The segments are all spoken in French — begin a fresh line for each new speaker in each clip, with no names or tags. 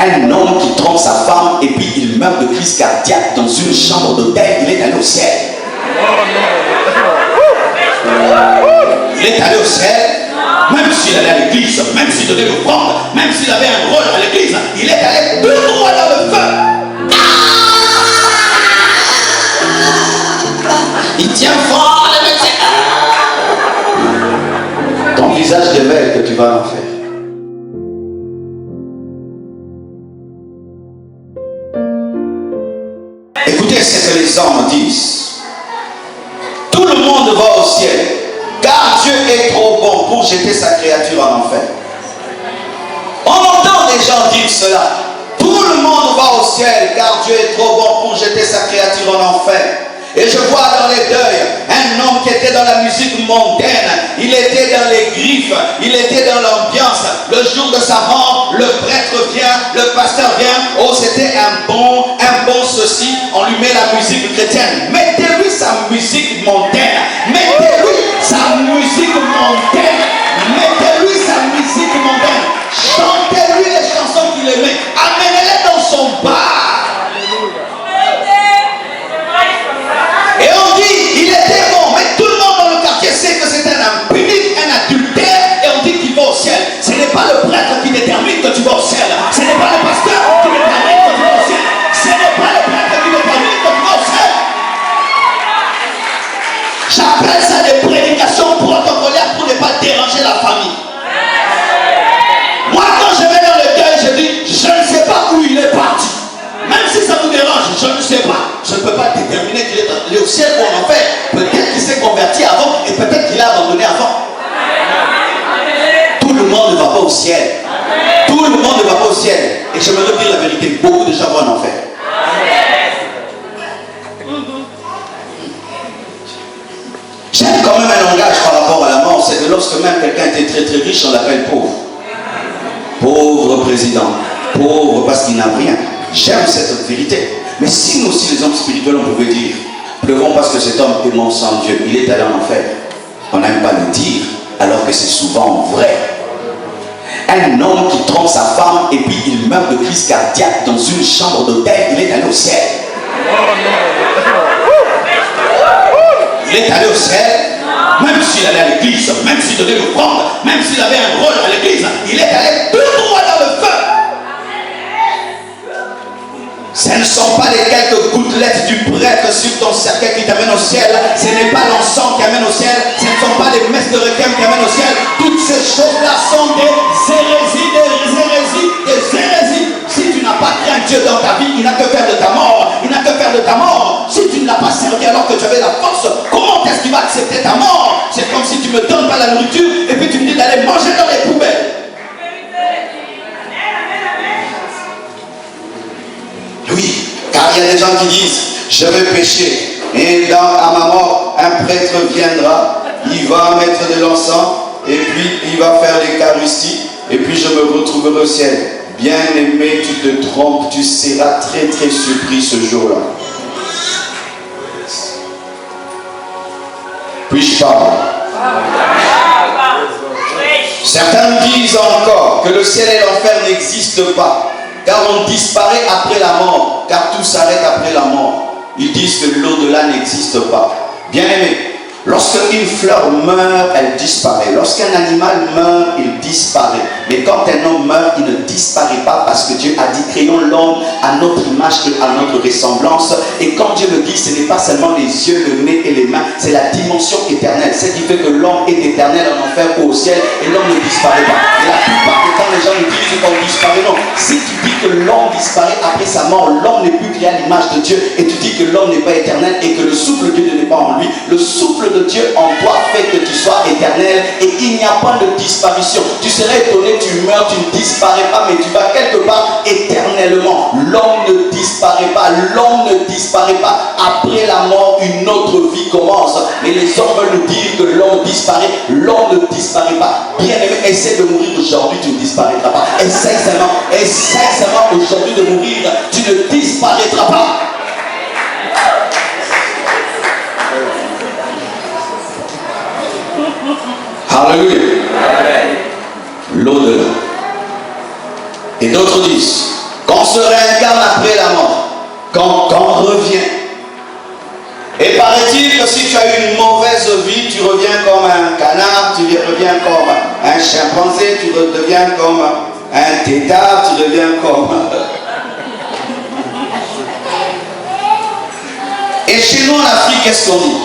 Un homme qui trompe sa femme et puis il meurt de crise cardiaque dans une chambre d'hôtel, il est allé au ciel. Il est allé au ciel, même s'il allait à l'église, même s'il donnait l'offrande, même s'il avait un rôle à l'église, il est allé tout droit dans le feu. Il tient fort le médecin. Ton visage révèle que tu vas en faire. Écoutez ce que les hommes disent. Tout le monde va au ciel, car Dieu est trop bon pour jeter sa créature en enfer. On entend des gens dire cela. Tout le monde va au ciel, car Dieu est trop bon pour jeter sa créature en enfer. Et je vois dans les deuils un homme qui était dans la musique mondaine, il était dans les griffes, il était dans l'ambiance. Le jour de sa mort, le prêtre vient, le pasteur vient. Oh, c'était un bon ceci. On lui met la musique chrétienne. Mettez-lui sa musique mondaine. Mettez-lui sa musique mondaine. Mettez-lui sa musique mondaine. Chantez-lui les chansons qu'il aimait. Amenez-les dans son bar. Et on dit, il était bon, mais tout le monde dans le quartier sait que c'est un impunique, un adultère, et on dit qu'il va au ciel. Ce n'est pas le prêtre qui détermine que tu vas au ciel. Ce n'est pas le pasteur qui détermine que tu vas au ciel. Ce n'est pas le prêtre qui détermine que tu vas au ciel. J'appelle ça des prédications protocolaires pour ne pas déranger la famille. Moi, quand je vais dans le deuil, je dis, je ne sais pas où il est parti. Même si ça vous dérange, je ne sais pas. Je ne peux pas déterminer qu'il est allé au ciel ou en enfer. Peut-être qu'il s'est converti avant et peut-être qu'il a abandonné avant. Tout le monde ne va pas au ciel. Tout le monde ne va pas au ciel. Et je me veux dire la vérité, beaucoup de gens vont en enfer. J'aime quand même un langage par rapport à la mort, c'est que lorsque même quelqu'un était très très riche, on l'appelle pauvre. Pauvre président. Pauvre parce qu'il n'a rien. J'aime cette vérité. Mais si nous aussi les hommes spirituels on pouvait dire, pleurons parce que cet homme est mort sans Dieu, il est allé en enfer. On n'aime pas le dire, alors que c'est souvent vrai. Un homme qui trompe sa femme et puis il meurt de crise cardiaque dans une chambre d'hôtel, il est allé au ciel. Il est allé au ciel, même s'il allait à l'église, même s'il donnait l'offrande, même s'il avait un rôle à l'église, il est allé tout droit dans le feu. Ce ne sont pas les quelques gouttelettes du prêtre sur ton cercueil qui t'amènent au ciel. Ce n'est pas l'encens qui amène au ciel. Ce ne sont pas les messes de requiem qui amènent au ciel. Toutes ces choses-là sont des hérésies. Si tu n'as pas craint Dieu dans ta vie, il n'a que faire de ta mort. Il n'a que faire de ta mort. Si tu ne l'as pas servi alors que tu avais la force, comment est-ce qu'il va accepter ta mort? C'est comme si tu ne me donnes pas la nourriture et puis tu me dis d'aller manger dans les poubelles. Oui, car il y a des gens qui disent, je vais pécher. Et à ma mort, un prêtre viendra, il va mettre de l'encens, et puis il va faire l'Eucharistie, et puis je me retrouverai au ciel. Bien-aimé, tu te trompes, tu seras très très surpris ce jour-là. Puis-je parler? Certains disent encore que le ciel et l'enfer n'existent pas. Car on disparaît après la mort, car tout s'arrête après la mort. Ils disent que l'au-delà n'existe pas. Bien aimé, lorsqu'une fleur meurt, elle disparaît. Lorsqu'un animal meurt, il disparaît. Mais quand un homme meurt, il ne disparaît pas parce que Dieu a dit, créons l'homme à notre image et à notre ressemblance. Et quand Dieu le dit, ce n'est pas seulement les yeux, le nez et les mains, c'est la dimension éternelle. C'est ce qui fait que l'homme est éternel en enfer ou au ciel et l'homme ne disparaît pas. Et la plupart du temps, les gens nous disent qu'on disparaît. Non, si tu dis que l'homme disparaît après sa mort, l'homme n'est plus créé à l'image de Dieu et tu dis que l'homme n'est pas éternel et que le souffle de Dieu n'est pas en lui, le souffle de Dieu en toi fait que tu sois éternel et il n'y a pas de disparition. Tu serais étonné, tu meurs, tu ne disparais pas, mais tu vas quelque part éternellement. L'homme ne disparaît pas, l'homme ne disparaît pas. Après la mort, une autre vie commence. Mais les hommes veulent nous dire que l'homme disparaît, l'homme ne disparaît pas. Bien aimé, essaie de mourir aujourd'hui, tu ne disparaîtras pas. Essaie seulement aujourd'hui de mourir, tu ne disparaîtras pas. Alléluia. L'au-delà. Et d'autres disent, On se réincarne après la mort. Quand on revient. Et paraît-il que si tu as eu une mauvaise vie, tu reviens comme un canard, tu reviens comme un chimpanzé, tu redeviens comme un tétard, tu reviens comme... Et chez nous en Afrique, qu'est-ce qu'on dit?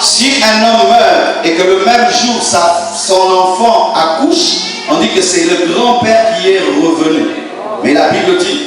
Si un homme meurt et que le même jour son enfant accouche, on dit que c'est le grand-père qui est revenu. Mais la Bible dit,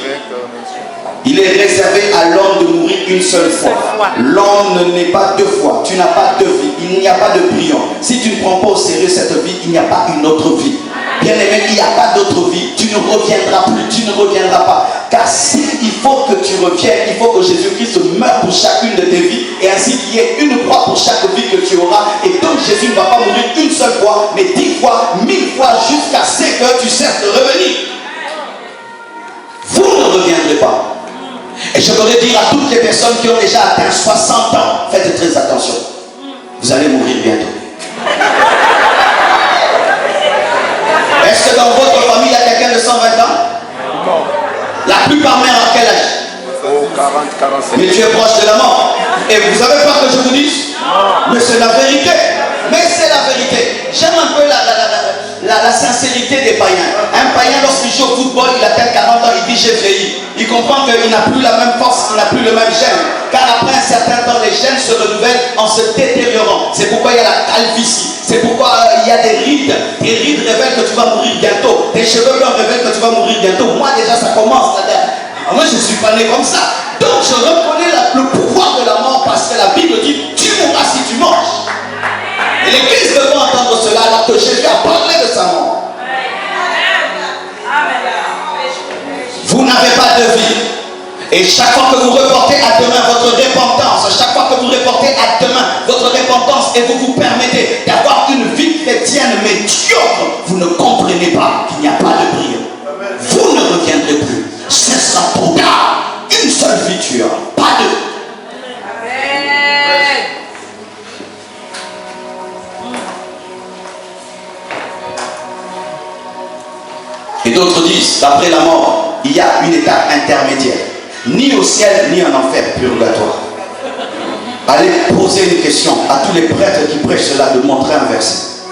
il est réservé à l'homme de mourir une seule fois. L'homme ne naît pas deux fois. Tu n'as pas deux vies. Il n'y a pas de brillant. Si tu ne prends pas au sérieux cette vie, il n'y a pas une autre vie. Bien aimé, il n'y a pas d'autre vie. Tu ne reviendras plus. Tu ne reviendras pas. Car s'il faut que tu reviennes, il faut que Jésus-Christ meure pour chacune de tes vies. Et ainsi qu'il y ait une croix pour chaque vie que tu auras. Et donc Jésus ne va pas mourir une seule fois, mais 10 fois, 1000 fois, jusqu'à ce que tu cesses de revenir. Vous ne reviendrez pas. Et je voudrais dire à toutes les personnes qui ont déjà atteint 60 ans, faites très attention. Vous allez mourir bientôt. Est-ce que dans votre famille, il y a quelqu'un de 120 ans? La plupart meurent à quel âge? 40, 45. Mais tu es proche de la mort. Et vous avez peur que je vous dise? Mais c'est la vérité. Mais c'est la vérité. J'aime un peu la sincérité des païens. Un païen, lorsqu'il joue au football, il atteint 40 ans, il dit j'ai vieilli. Il comprend qu'il n'a plus la même force, il n'a plus le même gène. Car après un certain temps, les gènes se renouvellent en se détériorant. C'est pourquoi il y a la calvitie. C'est pourquoi il y a des rides. Tes rides révèlent que tu vas mourir bientôt. Tes cheveux blancs révèlent que tu vas mourir bientôt. Moi déjà ça commence là-dedans. Moi je ne suis pas né comme ça. Donc je reconnais le pouvoir de la mort parce que la Bible dit tu mourras si tu manges. Et l'Église devrait entendre cela alors que Jésus a parlé de sa mort. Vous n'avez pas de vie. Et chaque fois que vous reportez à demain votre repentance, chaque fois que vous reportez à demain votre repentance et vous vous permettez d'avoir une vie chrétienne médiocre, vous ne comprenez pas qu'il n'y a pas de brillant. Vous ne reviendrez plus. Ce sera trop tard. Une seule vie tu as, pas deux. Et d'autres disent, après la mort, il y a une étape intermédiaire. Ni au ciel, ni en enfer, purgatoire. Allez poser une question à tous les prêtres qui prêchent cela, de montrer un verset.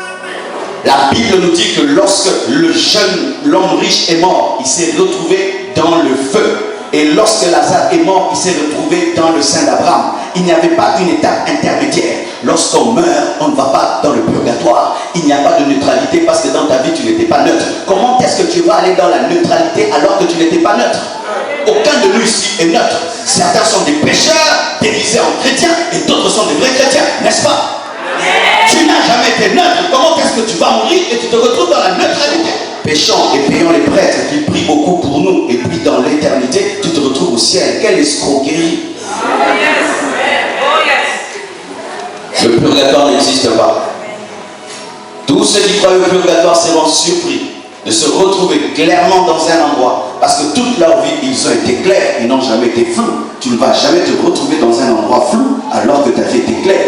La Bible nous dit que lorsque l'homme riche est mort, il s'est retrouvé dans le feu. Et lorsque Lazare est mort, il s'est retrouvé dans le sein d'Abraham. Il n'y avait pas une étape intermédiaire. Lorsqu'on meurt, on ne va pas dans le purgatoire. Il n'y a pas de neutralité parce que dans ta vie, tu n'étais pas neutre. Comment est-ce que tu vas aller dans la neutralité alors que tu n'étais pas neutre? Aucun de nous ici est neutre. Certains sont des pécheurs, déguisés en chrétiens, et d'autres sont des vrais chrétiens, n'est-ce pas? Tu n'as jamais été neutre. Comment est-ce que tu vas mourir et tu te retrouves dans la neutralité? Péchant et payant les prêtres qui prient beaucoup pour nous, et puis dans l'éternité, tu te retrouves au ciel. Quelle escroquerie! Le purgatoire n'existe pas. Tous ceux qui croient au purgatoire seront surpris de se retrouver clairement dans un endroit. Parce que toute leur vie, ils ont été clairs, ils n'ont jamais été flous. Tu ne vas jamais te retrouver dans un endroit flou alors que ta vie était claire.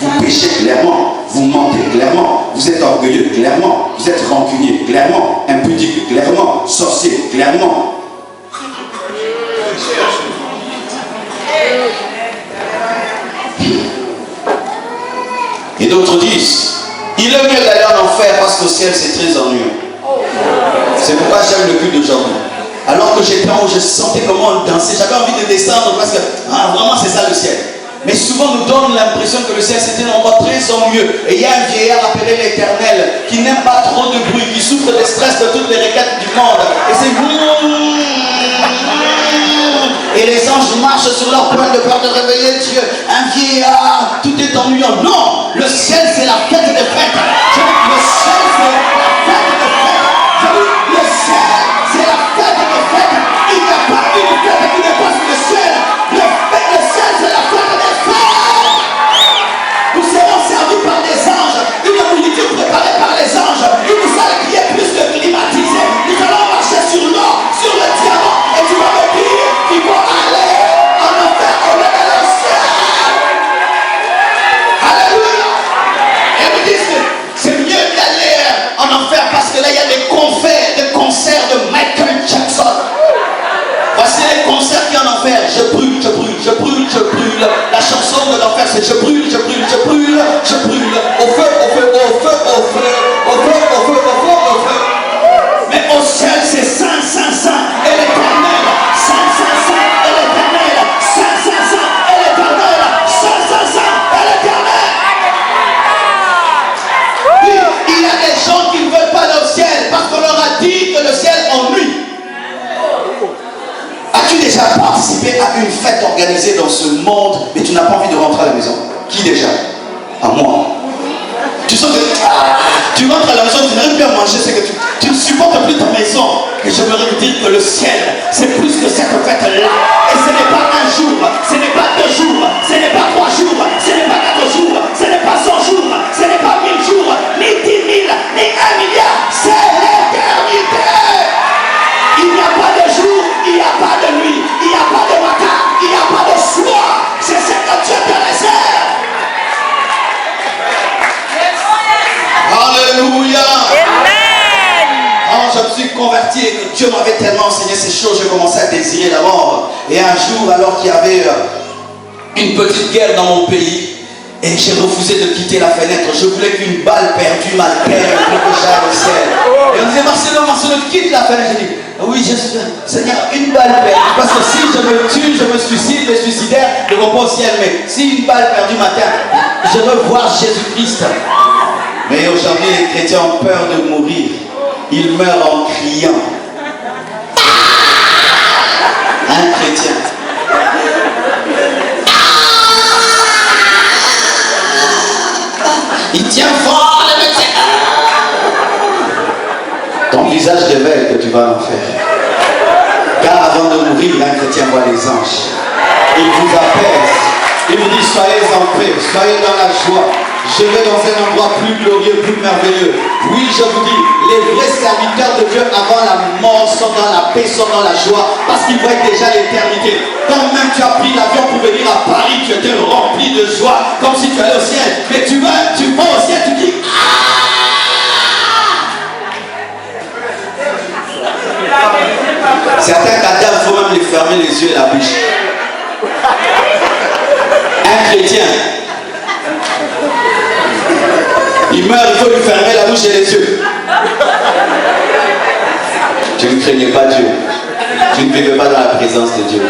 Vous péchez clairement, vous mentez clairement, vous êtes orgueilleux clairement, vous êtes rancunier clairement, impudique clairement, sorcier clairement. Et d'autres disent, il est mieux d'aller en enfer parce qu'au ciel c'est très ennuyeux. C'est pourquoi j'aime le culte d'aujourd'hui. Alors que j'étais en haut, je sentais comment on dansait, j'avais envie de descendre parce que vraiment c'est ça le ciel. Mais souvent nous donne l'impression que le ciel c'était un endroit très ennuyeux. Et il y a un vieillard appelé l'Éternel qui n'aime pas trop de bruit, qui souffre de stress de toutes les requêtes du monde. Et c'est et les anges marchent sur leur poing de peur de réveiller Dieu. Un vieillard, tout est ennuyant. Non, le ciel c'est la fête des fêtes. Le ciel c'est la fête des fêtes. Le ciel c'est la fête des fêtes. Il n'y a pas une fête qui dépasse le ciel. Le ciel c'est la fête des fêtes. Nous serons servis par des anges. Une nourriture préparée par les anges. Une salle qui est plus que climatisée. Nous allons marcher sur l'or, sur le diamant. Et tu vas me dire qu'il faut aller en enfer au lieu d'aller au ciel. Alléluia. Et vous dites que c'est mieux d'aller en enfer l'enfer, je brûle, je brûle, je brûle, je brûle. La chanson de l'enfer, c'est je brûle, je brûle, je brûle, je brûle. Au feu, au feu, au feu, au feu, au feu, au feu, au feu, au feu. Mais au ciel, c'est saint, saint, saint, et l'éternel. Saint, saint, saint, et l'éternel. Saint, saint, saint, et l'éternel. Saint, saint, saint, et l'éternel. Oui, il y a des gens qui ne veulent pas aller au ciel parce qu'on leur a dit que le ciel ennuie. As-tu déjà participé à une fête organisée dans ce monde, mais tu n'as pas envie de rentrer à la maison? Qui déjà? À moi. Tu sens que tu rentres à la maison, tu n'arrives plus à manger, c'est que tu ne supportes plus ta maison. Et j'aimerais vous dire que le ciel, c'est plus que cette fête-là. Et ce n'est pas un jour, ce n'est pas 2 jours, ce n'est pas 3 jours, ce n'est pas 4 jours, ce n'est pas 100 jours, ce n'est pas 1000 jours, ni 10 000, ni 1 milliard, c'est l'éternité. Il n'y a pas de jour, il n'y a pas de nuit, il n'y a pas de matin, il n'y a pas de soir. C'est ce que Dieu te réserve. Alléluia.
Amen.
Quand je me suis converti et que Dieu m'avait tellement enseigné ces choses, j'ai commencé à désirer la mort. Et un jour, alors qu'il y avait une petite guerre dans mon pays, et j'ai refusé de quitter la fenêtre, je voulais qu'une balle perdue m'altère pour que j'aille au ciel. Et on disait, Marcelo, quitte la fenêtre. J'ai dit, oui, Seigneur, une balle perdue. Parce que si je me tue, je me suicide, les suicidaires ne vont pas au ciel. Mais si une balle perdue m'atteint, je veux voir Jésus-Christ. Mais aujourd'hui, les chrétiens ont peur de mourir. Ils meurent en criant. Un chrétien. Il tient fort le médecin. Ton visage révèle que tu vas en enfer. Car avant de mourir, un chrétien voit les anges. Il vous apaise. Il vous dit, soyez en paix, soyez dans la joie. Je vais dans un endroit plus glorieux, plus merveilleux. Oui, je vous dis, les vrais serviteurs de Dieu avant la mort sont dans la paix, sont dans la joie, parce qu'ils voient déjà l'éternité. Quand même tu as pris l'avion pour venir à Paris, tu étais rempli de joie, comme si tu allais au ciel. Mais tu vas au ciel, tu dis certains cadavres, il faut même les fermer les yeux et la bouche. Un chrétien, il meurt, il faut lui fermer la bouche et les yeux. Tu ne craignais pas Dieu. Tu ne vivais pas dans la présence de Dieu.